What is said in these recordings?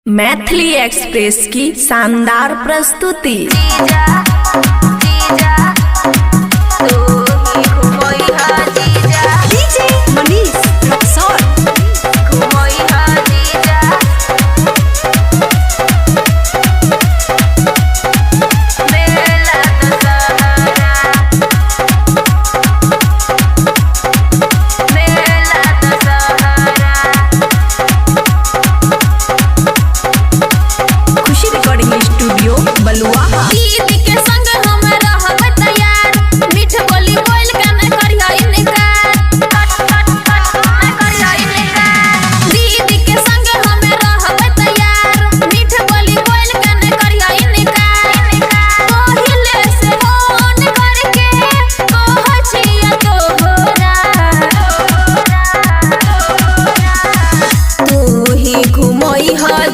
Maithili express की शानदार प्रस्तुति।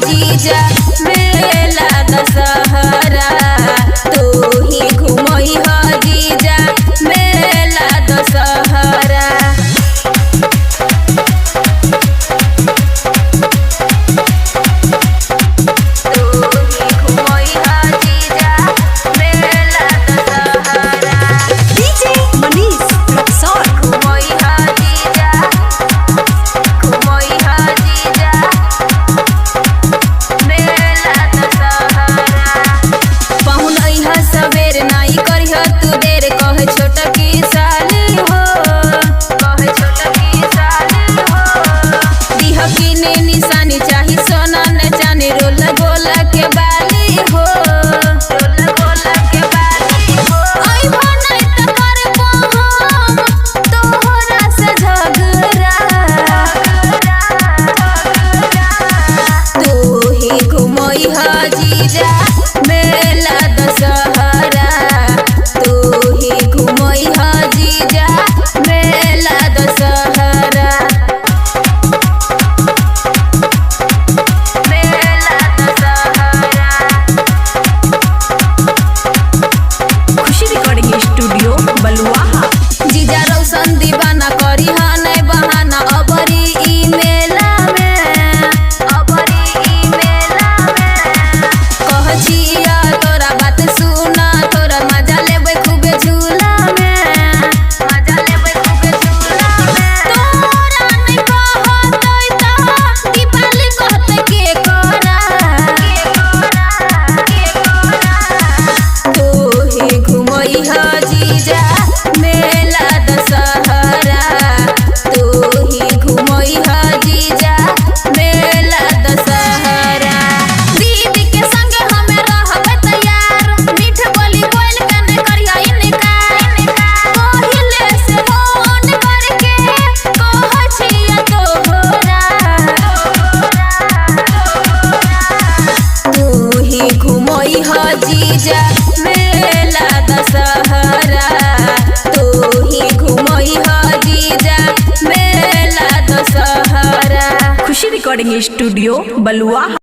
जीजा मेला दशहरा तू ही घुमई ह जीजा मेला दशहरा। तू ही घुमई ह जीजा मेला दशहरा। डीजे मनीष रक्सौल घुमई ह जीजा घुमई ह जीजा सवेर नाई करिह तू देर कहे छोट की साली हो कहे छोट की साली हो। दिह किने निशानी चाही सोना न जाने रोल गोला के बाली हो रोल गोला के बाली हो। आई भनाई त करबो हम तोहरा से झगड़ा तू ही घुमई ह जीजा मेला दशहरा। तू ही घुमई ह जीजा मेला दशहरा। मेला दशहरा। खुशी रिकॉर्डिंग स्टूडियो बलुआहा। जीजा रौशन दीवाना करी हा नहीं बहाना अबरी ई मेला में अबरी ई मेला में कह छिया तोरा बात सुना तोरा मजा लेबै खूबे झूला में मजा लेबै खूबे झूला में। तोरा नहीं कहतै त दीपाली कहतै के करा तू ही घुमई ह जीजा मेला दशहरा। तू ही घुमई ह जीजा मेला दशहरा। दीदी के संग हमें रहबै तैयार मीठ बोली बोल के न करिया इनकार पहिले से फोन करके कह छिया तोहरा। तू ही घुमई ह जीजा मेला दशहरा। तू ही घुमई ह जीजा मेला दशहरा। खुशी रिकॉर्डिंग स्टूडियो बलुआहा।